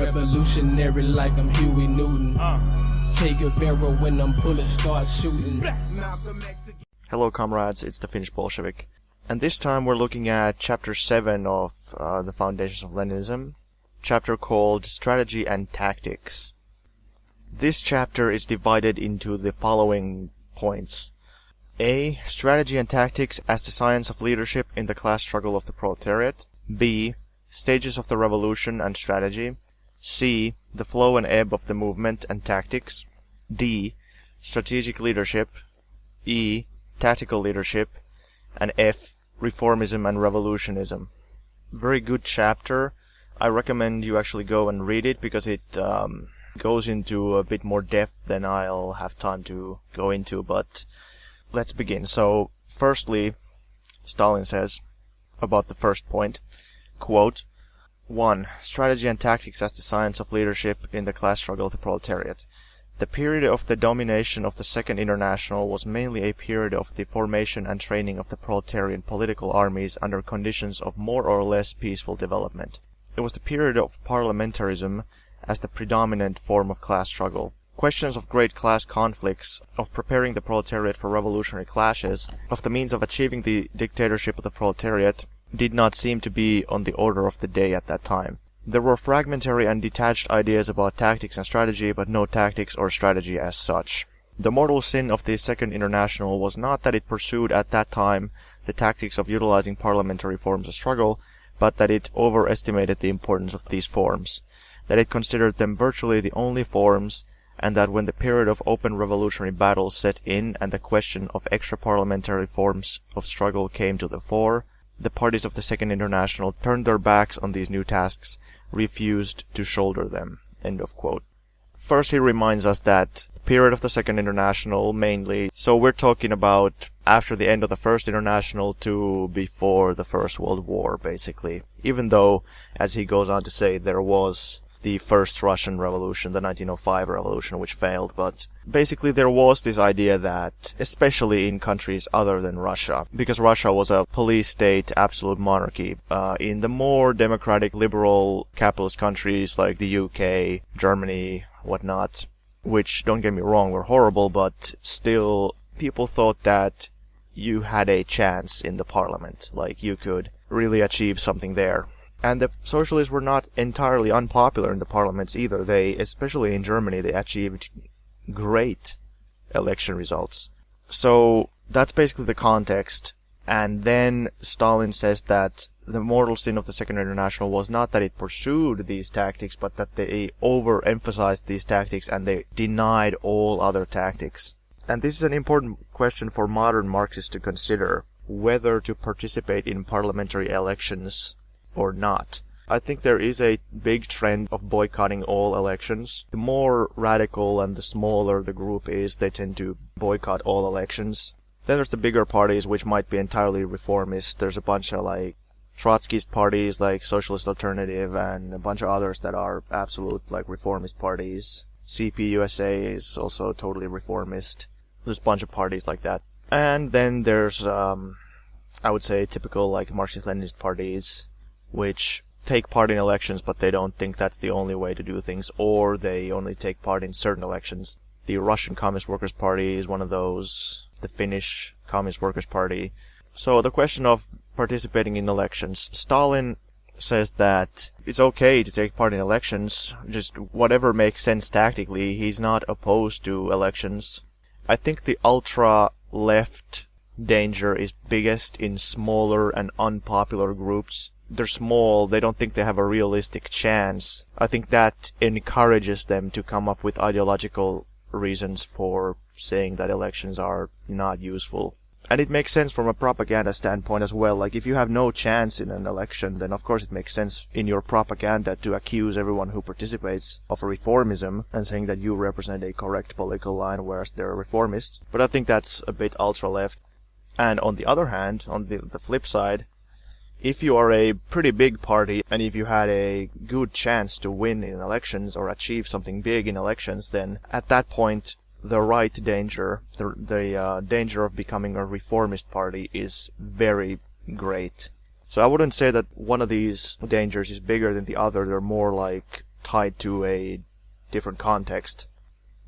revolutionary like I'm Huey Newton. Che Guevara when them bullets start shooting. Hello comrades, it's the Finnish Bolshevik. And this time we're looking at chapter 7 of the Foundations of Leninism, chapter called Strategy and Tactics. This chapter is divided into the following points. A. Strategy and Tactics as the Science of Leadership in the Class Struggle of the Proletariat. B. Stages of the Revolution and Strategy. C. The Flow and Ebb of the Movement and Tactics. D. Strategic Leadership. E. Tactical Leadership. And F. Reformism and Revolutionism. Very good chapter. I recommend you actually go and read it because it goes into a bit more depth than I'll have time to go into, but let's begin. So, firstly, Stalin says about the first point, quote, 1. Strategy and Tactics as the Science of Leadership in the Class Struggle of the Proletariat. The period of the domination of the Second International was mainly a period of the formation and training of the proletarian political armies under conditions of more or less peaceful development. It was the period of parliamentarism as the predominant form of class struggle. Questions of great class conflicts, of preparing the proletariat for revolutionary clashes, of the means of achieving the dictatorship of the proletariat, did not seem to be on the order of the day at that time. There were fragmentary and detached ideas about tactics and strategy, but no tactics or strategy as such. The mortal sin of the Second International was not that it pursued at that time the tactics of utilizing parliamentary forms of struggle, but that it overestimated the importance of these forms, that it considered them virtually the only forms, and that when the period of open revolutionary battle set in and the question of extra-parliamentary forms of struggle came to the fore, the parties of the Second International turned their backs on these new tasks, refused to shoulder them. End of quote. First, he reminds us that the period of the Second International mainly, so we're talking about after the end of the First International to before the First World War, basically. Even though, as he goes on to say, there was the First Russian Revolution, the 1905 revolution, which failed, but basically there was this idea that, especially in countries other than Russia, because Russia was a police state, absolute monarchy, in the more democratic, liberal, capitalist countries like the UK, Germany, whatnot, which, don't get me wrong, were horrible, but still, people thought that you had a chance in the parliament, like you could really achieve something there. And the socialists were not entirely unpopular in the parliaments either. They, especially in Germany, they achieved great election results. So that's basically the context. And then Stalin says that the mortal sin of the Second International was not that it pursued these tactics, but that they overemphasized these tactics and they denied all other tactics. And this is an important question for modern Marxists to consider, whether to participate in parliamentary elections or not. I think there is a big trend of boycotting all elections. The more radical and the smaller the group is, they tend to boycott all elections. Then there's the bigger parties which might be entirely reformist. There's a bunch of like Trotskyist parties like Socialist Alternative and a bunch of others that are absolute like reformist parties. CPUSA is also totally reformist. There's a bunch of parties like that. And then there's I would say typical like Marxist-Leninist parties which take part in elections, but they don't think that's the only way to do things, or they only take part in certain elections. The Russian Communist Workers' Party is one of those, the Finnish Communist Workers' Party. So the question of participating in elections, Stalin says that it's okay to take part in elections, just whatever makes sense tactically. He's not opposed to elections. I think the ultra-left danger is biggest in smaller and unpopular groups. They're small, they don't think they have a realistic chance. I think that encourages them to come up with ideological reasons for saying that elections are not useful. And it makes sense from a propaganda standpoint as well. Like, if you have no chance in an election, then of course it makes sense in your propaganda to accuse everyone who participates of reformism and saying that you represent a correct political line, whereas they're reformists. But I think that's a bit ultra-left. And on the other hand, on the flip side, if you are a pretty big party, and if you had a good chance to win in elections or achieve something big in elections, then at that point, the right danger, the danger of becoming a reformist party is very great. So I wouldn't say that one of these dangers is bigger than the other. They're more like tied to a different context.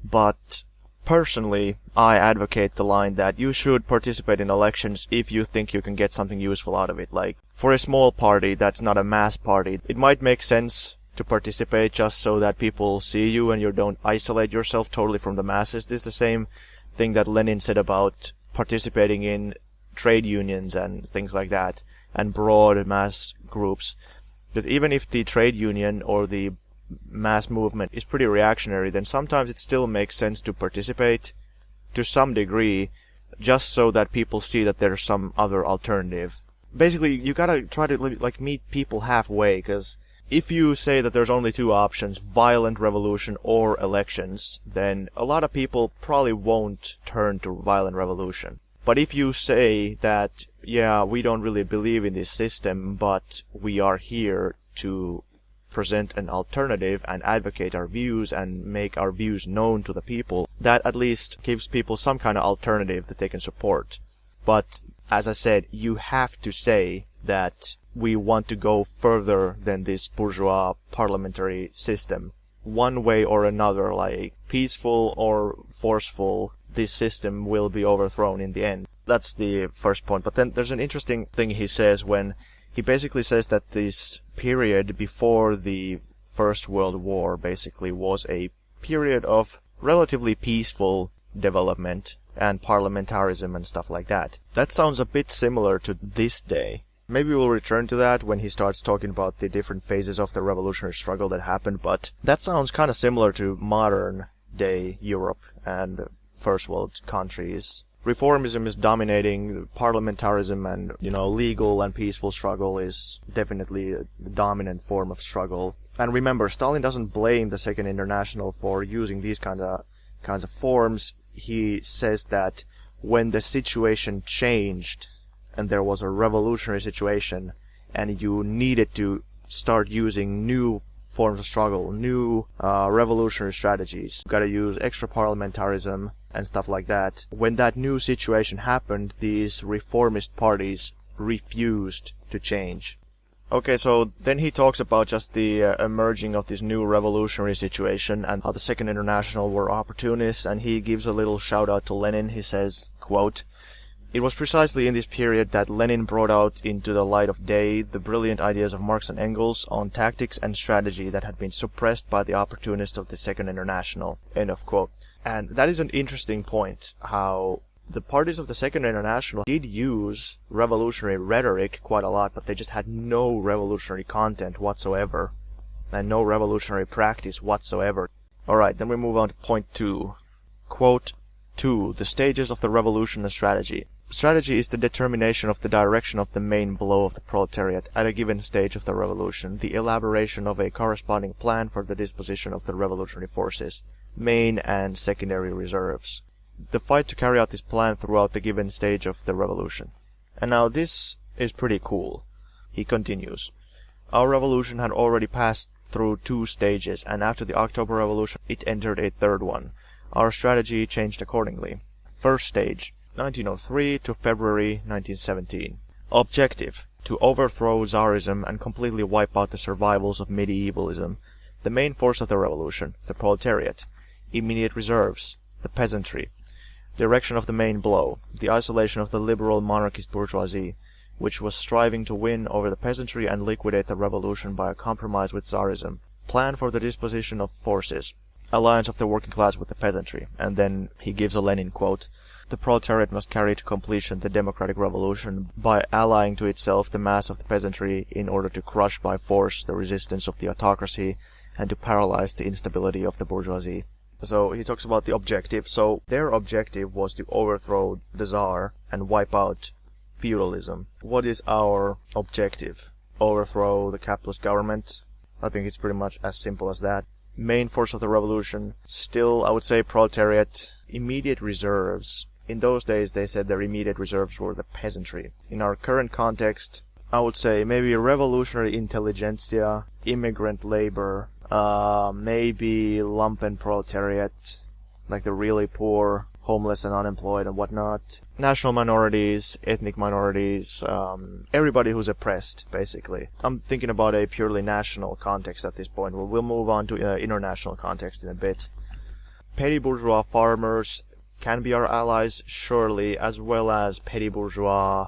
But personally, I advocate the line that you should participate in elections if you think you can get something useful out of it. Like, for a small party that's not a mass party, it might make sense to participate just so that people see you and you don't isolate yourself totally from the masses. This is the same thing that Lenin said about participating in trade unions and things like that, and broad mass groups. Because even if the trade union or the mass movement is pretty reactionary, then sometimes it still makes sense to participate to some degree, just so that people see that there's some other alternative. Basically, you gotta try to like meet people halfway, because if you say that there's only two options, violent revolution or elections, then a lot of people probably won't turn to violent revolution. But if you say that, yeah, we don't really believe in this system, but we are here to present an alternative and advocate our views and make our views known to the people, that at least gives people some kind of alternative that they can support. But, as I said, you have to say that we want to go further than this bourgeois parliamentary system. One way or another, like peaceful or forceful, this system will be overthrown in the end. That's the first point. But then there's an interesting thing he says when he basically says that this period before the First World War basically was a period of relatively peaceful development and parliamentarism and stuff like that. That sounds a bit similar to this day. Maybe we'll return to that when he starts talking about the different phases of the revolutionary struggle that happened, but that sounds kind of similar to modern day Europe and first world countries. Reformism is dominating, parliamentarism and, legal and peaceful struggle is definitely the dominant form of struggle. And remember, Stalin doesn't blame the Second International for using these kinds of forms. He says that when the situation changed and there was a revolutionary situation and you needed to start using new forms of struggle, new revolutionary strategies, you gotta use extra parliamentarism and stuff like that. When that new situation happened, these reformist parties refused to change. Okay, so then he talks about just the emerging of this new revolutionary situation and how the Second International were opportunists, and he gives a little shout out to Lenin. He says, quote, "It was precisely in this period that Lenin brought out into the light of day the brilliant ideas of Marx and Engels on tactics and strategy that had been suppressed by the opportunists of the Second International." End of quote. And that is an interesting point, how the parties of the Second International did use revolutionary rhetoric quite a lot, but they just had no revolutionary content whatsoever, and no revolutionary practice whatsoever. Alright, then we move on to point 2. Quote 2. The stages of the revolution and strategy. Strategy is the determination of the direction of the main blow of the proletariat at a given stage of the revolution, the elaboration of a corresponding plan for the disposition of the revolutionary forces, main and secondary reserves. The fight to carry out this plan throughout the given stage of the revolution. And now this is pretty cool. He continues, "Our revolution had already passed through 2 stages, and after the October Revolution it entered a 3rd one. Our strategy changed accordingly. First stage, 1903 to February 1917. Objective, to overthrow Tsarism and completely wipe out the survivals of medievalism. The main force of the revolution, the proletariat. Immediate reserves, the peasantry. Direction of the main blow, the isolation of the liberal monarchist bourgeoisie, which was striving to win over the peasantry and liquidate the revolution by a compromise with Tsarism. Plan for the disposition of forces, alliance of the working class with the peasantry." And then he gives a Lenin quote, "The proletariat must carry to completion the democratic revolution by allying to itself the mass of the peasantry in order to crush by force the resistance of the autocracy and to paralyze the instability of the bourgeoisie." So he talks about the objective. So their objective was to overthrow the Tsar and wipe out feudalism. What is our objective? Overthrow the capitalist government? I think it's pretty much as simple as that. Main force of the revolution, still I would say proletariat. Immediate reserves. In those days they said their immediate reserves were the peasantry. In our current context, I would say maybe revolutionary intelligentsia, immigrant labor, maybe lumpen proletariat, like the really poor, homeless and unemployed and whatnot. National minorities, ethnic minorities, everybody who's oppressed, basically. I'm thinking about a purely national context at this point. We'll move on to international context in a bit. Petty bourgeois farmers can be our allies, surely, as well as petty bourgeois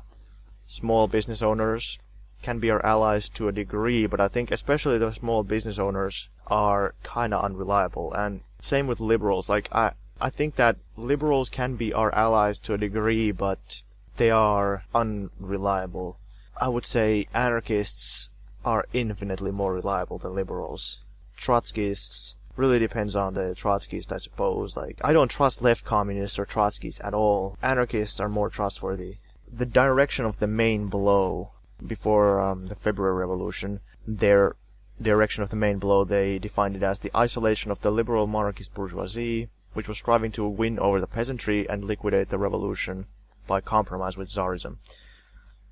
small business owners can be our allies to a degree, but I think especially the small business owners are kind of unreliable. And same with liberals. Like, I think that liberals can be our allies to a degree, but they are unreliable. I would say anarchists are infinitely more reliable than liberals. Trotskyists, really depends on the Trotskyist, I suppose. Like, I don't trust left communists or Trotskyists at all. Anarchists are more trustworthy. The direction of the main blow before the February Revolution, their direction of the main blow, they defined it as the isolation of the liberal monarchist bourgeoisie, which was striving to win over the peasantry and liquidate the revolution by compromise with Tsarism.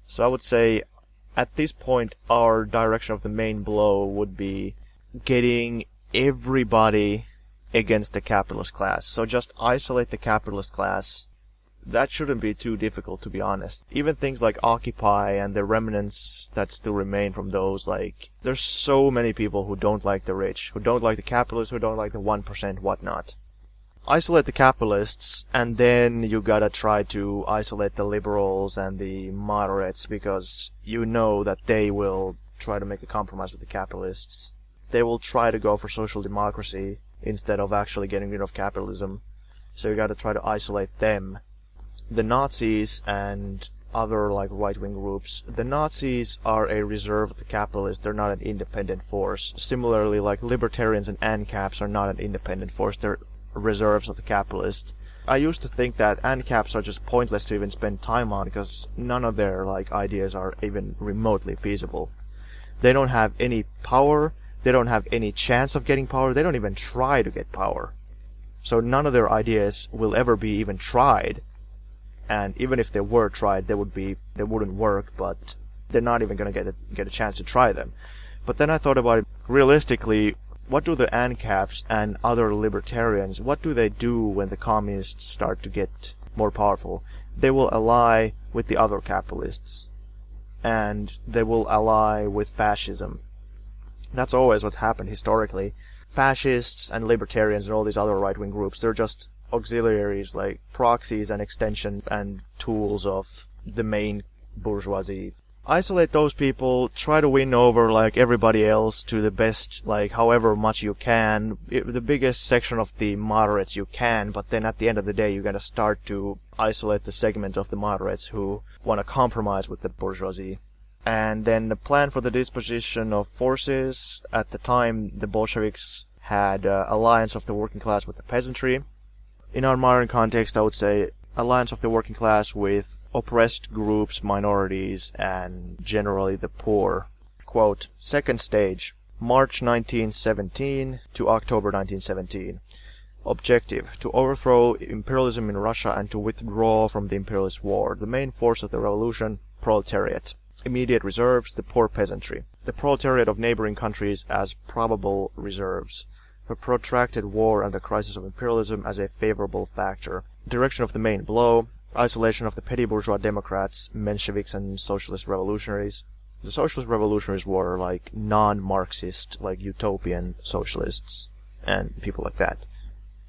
So I would say, at this point, our direction of the main blow would be getting everybody against the capitalist class. So just isolate the capitalist class. That shouldn't be too difficult, to be honest. Even things like Occupy and the remnants that still remain from those, like, there's so many people who don't like the rich, who don't like the capitalists, who don't like the 1%, whatnot. Isolate the capitalists, and then you gotta try to isolate the liberals and the moderates, because you know that they will try to make a compromise with the capitalists. They will try to go for social democracy instead of actually getting rid of capitalism. So you gotta try to isolate them. The Nazis and other like right-wing groups, the Nazis are a reserve of the capitalists. They're not an independent force. Similarly, like libertarians and ANCAPs are not an independent force. They're reserves of the capitalist. I used to think that ANCAPs are just pointless to even spend time on, because none of their like ideas are even remotely feasible. They don't have any power. They don't have any chance of getting power. They don't even try to get power. So none of their ideas will ever be even tried. And even if they were tried, they wouldn't work, but they're not even going to get a chance to try them. But then I thought about it realistically. What do the ANCAPs and other libertarians, what do they do when the communists start to get more powerful? They will ally with the other capitalists. And they will ally with fascism. That's always what's happened historically. Fascists and libertarians and all these other right-wing groups, they're just auxiliaries, like proxies and extensions and tools of the main bourgeoisie. Isolate those people, try to win over like everybody else to the best, like however much you can, the biggest section of the moderates you can, but then at the end of the day you gotta start to isolate the segment of the moderates who wanna compromise with the bourgeoisie. And then the plan for the disposition of forces, at the time the Bolsheviks had alliance of the working class with the peasantry. In our modern context, I would say alliance of the working class with oppressed groups, minorities, and generally the poor. Quote, second stage, March 1917 to October 1917. Objective, to overthrow imperialism in Russia and to withdraw from the imperialist war. The main force of the revolution, proletariat. Immediate reserves, the poor peasantry. The proletariat of neighboring countries as probable reserves. A protracted war and the crisis of imperialism as a favorable factor. Direction of the main blow. Isolation of the petty bourgeois Democrats, Mensheviks, and socialist revolutionaries. The socialist revolutionaries were like non-Marxist, like utopian socialists, and people like that,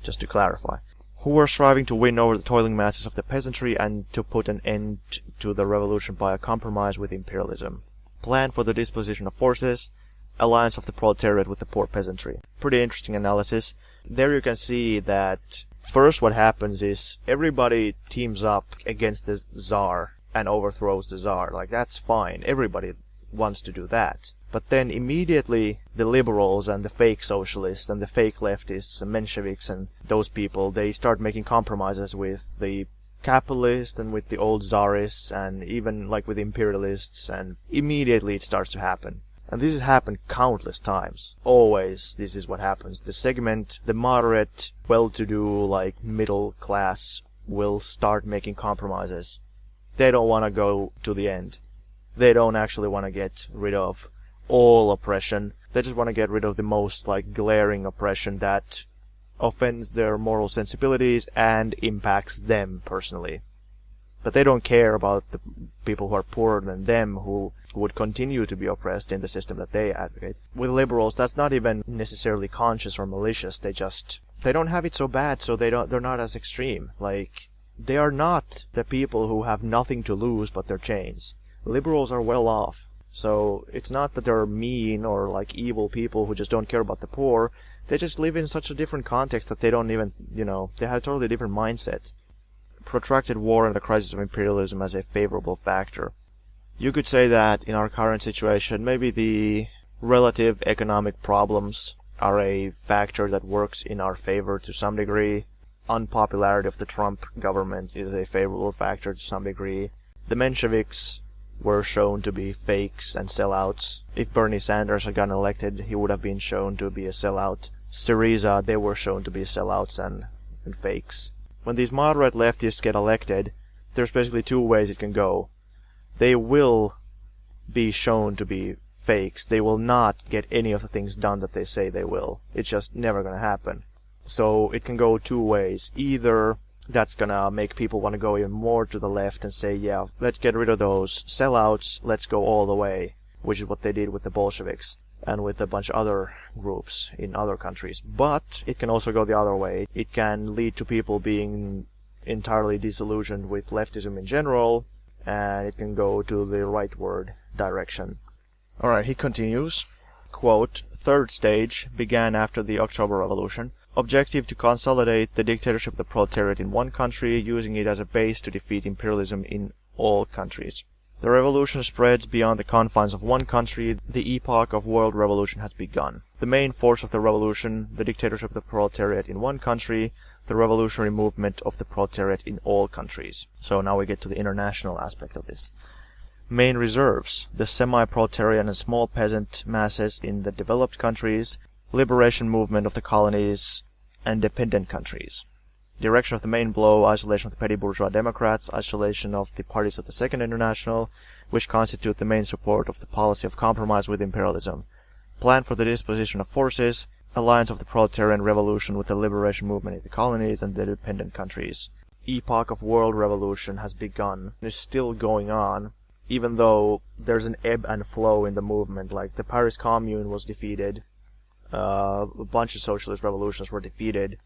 just to clarify, who were striving to win over the toiling masses of the peasantry and to put an end to the revolution by a compromise with imperialism. Plan for the disposition of forces. Alliance of the proletariat with the poor peasantry. Pretty interesting analysis. There you can see that first what happens is everybody teams up against the Tsar and overthrows the Tsar. Like, that's fine. Everybody wants to do that. But then immediately the liberals and the fake socialists and the fake leftists and Mensheviks and those people, they start making compromises with the capitalists and with the old Tsarists and even like with imperialists, and immediately it starts to happen. And this has happened countless times. Always, this is what happens. The segment, the moderate, well-to-do, like, middle class will start making compromises. They don't want to go to the end. They don't actually want to get rid of all oppression. They just want to get rid of the most, like, glaring oppression that offends their moral sensibilities and impacts them personally. But they don't care about the people who are poorer than them, who would continue to be oppressed in the system that they advocate. With liberals, that's not even necessarily conscious or malicious. They don't have it so bad, so they're not as extreme. Like, they are not the people who have nothing to lose but their chains. Liberals are well off. So it's not that they're mean or like evil people who just don't care about the poor. They just live in such a different context that they don't even, they have a totally different mindset. Protracted war and the crisis of imperialism as a favorable factor. You could say that in our current situation, maybe the relative economic problems are a factor that works in our favor to some degree. Unpopularity of the Trump government is a favorable factor to some degree. The Mensheviks were shown to be fakes and sellouts. If Bernie Sanders had gotten elected, he would have been shown to be a sellout. Syriza, they were shown to be sellouts and fakes. When these moderate leftists get elected, there's basically two ways it can go. They will be shown to be fakes. They will not get any of the things done that they say they will. It's just never going to happen. So it can go two ways. Either that's going to make people want to go even more to the left and say, yeah, let's get rid of those sellouts, let's go all the way, which is what they did with the Bolsheviks and with a bunch of other groups in other countries. But it can also go the other way. It can lead to people being entirely disillusioned with leftism in general, and it can go to the rightward direction. Alright, he continues, quote, "Third stage began after the October Revolution. Objective to consolidate the dictatorship of the proletariat in one country, using it as a base to defeat imperialism in all countries. The revolution spreads beyond the confines of one country. The epoch of world revolution has begun. The main force of the revolution, the dictatorship of the proletariat in one country, the revolutionary movement of the proletariat in all countries." So now we get to the international aspect of this. Main reserves, the semi-proletarian and small peasant masses in the developed countries, liberation movement of the colonies and dependent countries. Direction of the main blow, isolation of the petty bourgeois democrats, isolation of the parties of the Second International, which constitute the main support of the policy of compromise with imperialism. Plan for the disposition of forces, alliance of the proletarian revolution with the liberation movement in the colonies and the dependent countries. Epoch of world revolution has begun. It is still going on, even though there's an ebb and flow in the movement. Like, the Paris Commune was defeated, a bunch of socialist revolutions were defeated.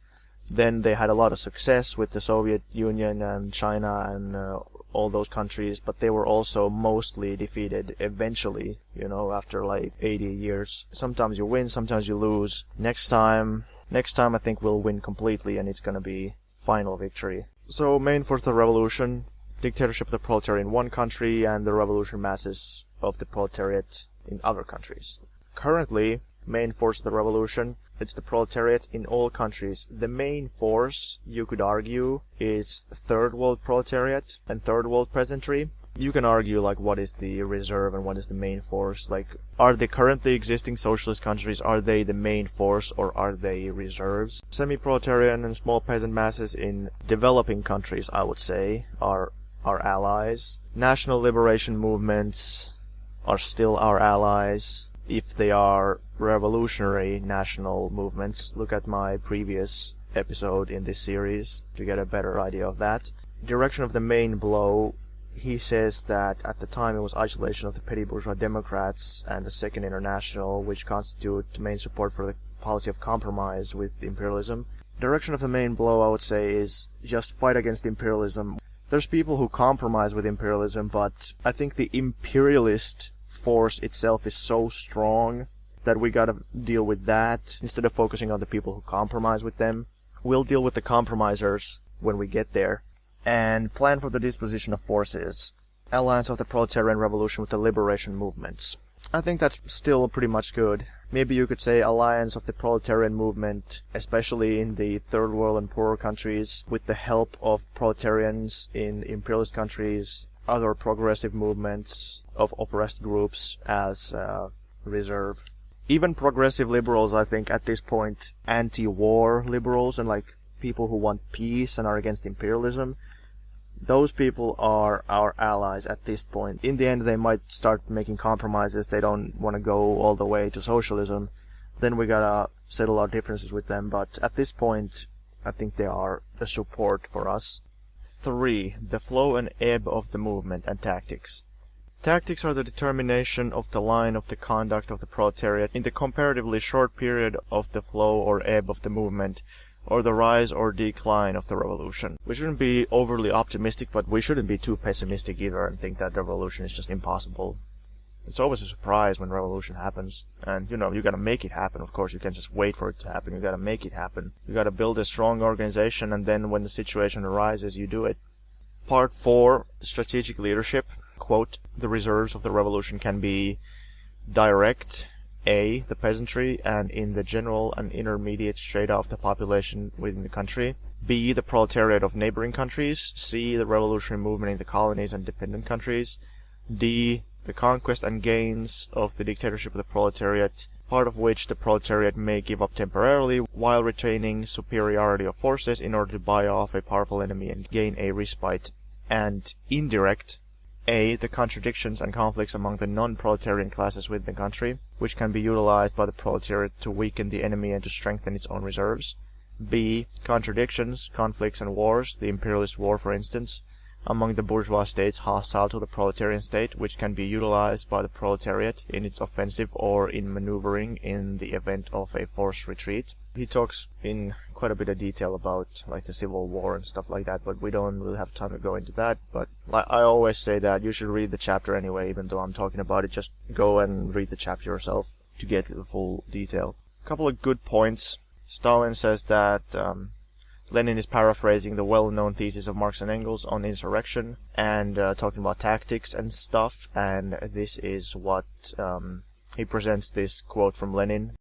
Then they had a lot of success with the Soviet Union and China and all those countries, but they were also mostly defeated eventually, after like 80 years. Sometimes you win, sometimes you lose. Next time I think we'll win completely and it's gonna be final victory. So, main force of the revolution, dictatorship of the proletariat in one country and the revolutionary masses of the proletariat in other countries. Currently, main force of the revolution, it's the proletariat in all countries. The main force, you could argue, is third world proletariat and third world peasantry. You can argue, like, what is the reserve and what is the main force. Like, are the currently existing socialist countries, are they the main force or are they reserves? Semi-proletarian and small peasant masses in developing countries, I would say, are our allies. National liberation movements are still our allies. If they are revolutionary national movements, look at my previous episode in this series to get a better idea of that. Direction of the main blow, he says that at the time it was isolation of the petty bourgeois democrats and the Second International, which constitute main support for the policy of compromise with imperialism. Direction of the main blow, I would say, is just fight against imperialism. There's people who compromise with imperialism, but I think the imperialist force itself is so strong that we gotta deal with that instead of focusing on the people who compromise with them. We'll deal with the compromisers when we get there. And plan for the disposition of forces. Alliance of the proletarian revolution with the liberation movements. I think that's still pretty much good. Maybe you could say alliance of the proletarian movement, especially in the third world and poorer countries, with the help of proletarians in imperialist countries, other progressive movements of oppressed groups as reserve. Even progressive liberals, I think, at this point, anti-war liberals and like people who want peace and are against imperialism, those people are our allies at this point. In the end, they might start making compromises. They don't want to go all the way to socialism. Then we gotta settle our differences with them, but at this point, I think they are a support for us. 3. The flow and ebb of the movement and tactics. Tactics are the determination of the line of the conduct of the proletariat in the comparatively short period of the flow or ebb of the movement, or the rise or decline of the revolution. We shouldn't be overly optimistic, but we shouldn't be too pessimistic either and think that the revolution is just impossible. It's always a surprise when revolution happens, and you gotta make it happen. Of course, you can't just wait for it to happen, you gotta make it happen. You gotta build a strong organization, and then when the situation arises, you do it. Part 4, strategic leadership. Quote, the reserves of the revolution can be direct, A, the peasantry, and in the general and intermediate strata of the population within the country. B, the proletariat of neighboring countries. C, the revolutionary movement in the colonies and dependent countries. D, the conquest and gains of the dictatorship of the proletariat, part of which the proletariat may give up temporarily while retaining superiority of forces in order to buy off a powerful enemy and gain a respite. And indirect, A, the contradictions and conflicts among the non-proletarian classes within the country, which can be utilized by the proletariat to weaken the enemy and to strengthen its own reserves. B, contradictions, conflicts and wars, the imperialist war for instance, among the bourgeois states hostile to the proletarian state, which can be utilized by the proletariat in its offensive or in maneuvering in the event of a forced retreat. He talks in quite a bit of detail about like the Civil War and stuff like that, but we don't really have time to go into that. But I always say that you should read the chapter anyway, even though I'm talking about it. Just go and read the chapter yourself to get the full detail. A couple of good points. Stalin says that Lenin is paraphrasing the well-known thesis of Marx and Engels on insurrection and talking about tactics and stuff, and this is what he presents this quote from Lenin.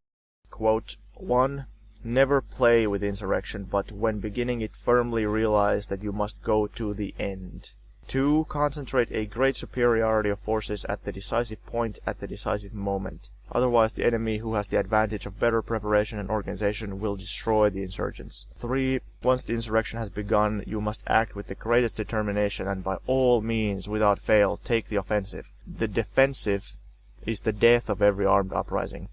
Quote, 1. Never play with insurrection, but when beginning it firmly realize that you must go to the end. 2. Concentrate a great superiority of forces at the decisive point at the decisive moment. Otherwise the enemy, who has the advantage of better preparation and organization, will destroy the insurgents. 3. Once the insurrection has begun, you must act with the greatest determination and by all means, without fail, take the offensive. The defensive is the death of every armed uprising.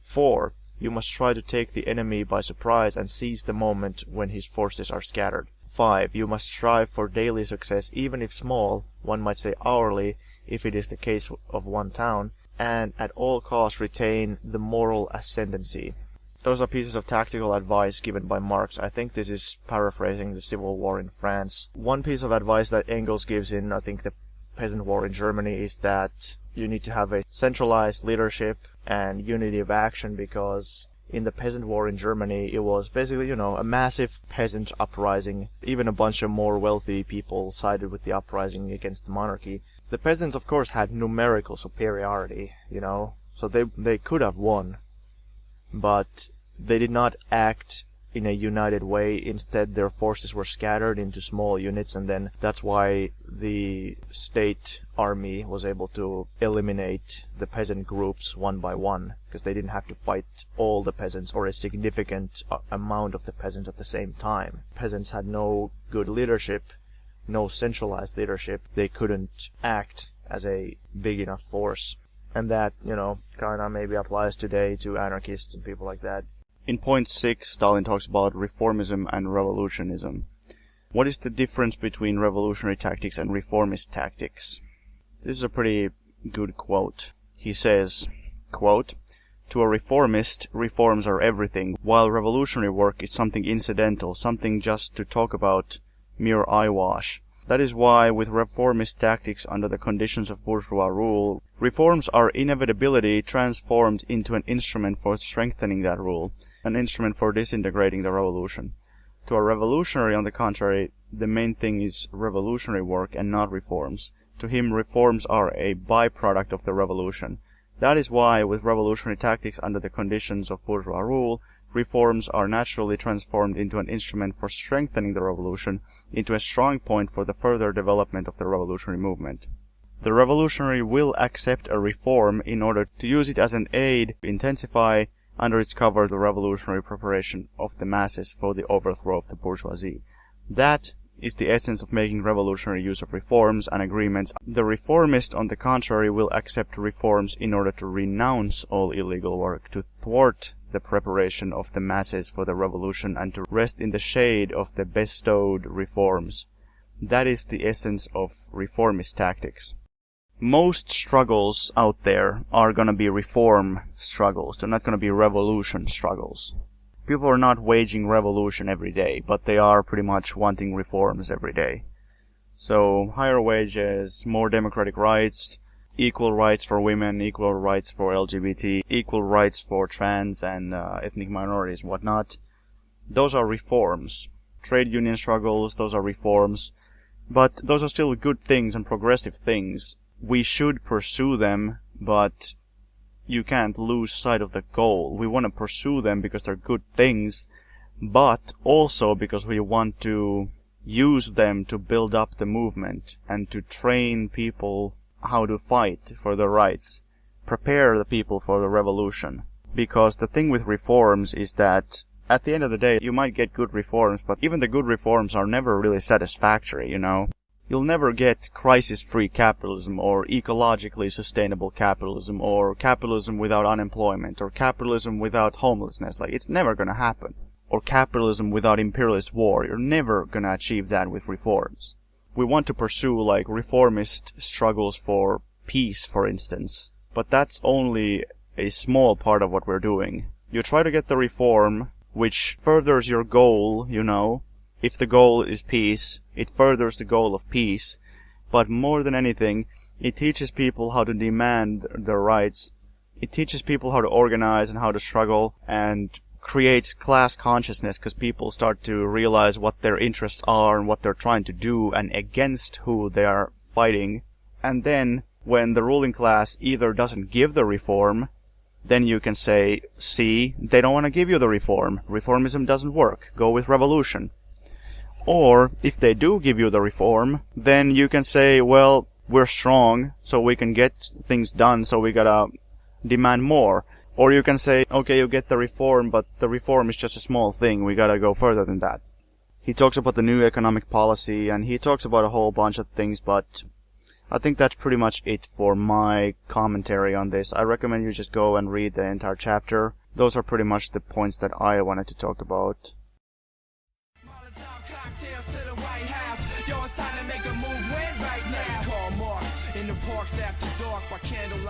4. You must try to take the enemy by surprise and seize the moment when his forces are scattered. 5. You must strive for daily success, even if small, one might say hourly, if it is the case of one town, and at all costs retain the moral ascendancy. Those are pieces of tactical advice given by Marx. I think this is paraphrasing the Civil War in France. One piece of advice that Engels gives in, I think, the Peasant War in Germany is that you need to have a centralized leadership and unity of action, because in the Peasant War in Germany it was basically, a massive peasant uprising. Even a bunch of more wealthy people sided with the uprising against the monarchy. The peasants, of course, had numerical superiority, so they could have won, but they did not act in a united way. Instead, their forces were scattered into small units, and then that's why the state army was able to eliminate the peasant groups one by one, because they didn't have to fight all the peasants or a significant amount of the peasants at the same time. Peasants had no good leadership, no centralized leadership. They couldn't act as a big enough force. And that, kinda maybe applies today to anarchists and people like that. In point 6, Stalin talks about reformism and revolutionism. What is the difference between revolutionary tactics and reformist tactics? This is a pretty good quote. He says, quote, to a reformist, reforms are everything, while revolutionary work is something incidental, something just to talk about, mere eyewash. That is why, with reformist tactics under the conditions of bourgeois rule, reforms are inevitability transformed into an instrument for strengthening that rule, an instrument for disintegrating the revolution. To a revolutionary, on the contrary, the main thing is revolutionary work and not reforms. To him, reforms are a byproduct of the revolution. That is why, with revolutionary tactics under the conditions of bourgeois rule, reforms are naturally transformed into an instrument for strengthening the revolution, into a strong point for the further development of the revolutionary movement. The revolutionary will accept a reform in order to use it as an aid to intensify, under its cover, the revolutionary preparation of the masses for the overthrow of the bourgeoisie. That is the essence of making revolutionary use of reforms and agreements. The reformist, on the contrary, will accept reforms in order to renounce all illegal work, to thwart the preparation of the masses for the revolution, and to rest in the shade of the bestowed reforms. That is the essence of reformist tactics. Most struggles out there are going to be reform struggles. They're not going to be revolution struggles. People are not waging revolution every day, but they are pretty much wanting reforms every day. So, higher wages, more democratic rights, equal rights for women, equal rights for LGBT, equal rights for trans and ethnic minorities and whatnot. Those are reforms. Trade union struggles, those are reforms. But those are still good things and progressive things. We should pursue them, but you can't lose sight of the goal. We want to pursue them because they're good things, but also because we want to use them to build up the movement and to train people how to fight for their rights, prepare the people for the revolution. Because the thing with reforms is that at the end of the day, you might get good reforms, but even the good reforms are never really satisfactory, you know? You'll never get crisis-free capitalism, or ecologically sustainable capitalism, or capitalism without unemployment, or capitalism without homelessness. Like, it's never gonna happen. Or capitalism without imperialist war. You're never gonna achieve that with reforms. We want to pursue, like, reformist struggles for peace, for instance. But that's only a small part of what we're doing. You try to get the reform which furthers your goal, you know. If the goal is peace, it furthers the goal of peace. But more than anything, it teaches people how to demand their rights. It teaches people how to organize and how to struggle, and creates class consciousness, because people start to realize what their interests are and what they're trying to do and against who they are fighting. And then, when the ruling class either doesn't give the reform, then you can say, see, they don't want to give you the reform. Reformism doesn't work. Go with revolution. Or, if they do give you the reform, then you can say, well, we're strong, so we can get things done, so we gotta demand more. Or you can say, okay, you get the reform, but the reform is just a small thing, we gotta go further than that. He talks about the new economic policy, and he talks about a whole bunch of things, but I think that's pretty much it for my commentary on this. I recommend you just go and read the entire chapter. Those are pretty much the points that I wanted to talk about. After dark by candlelight.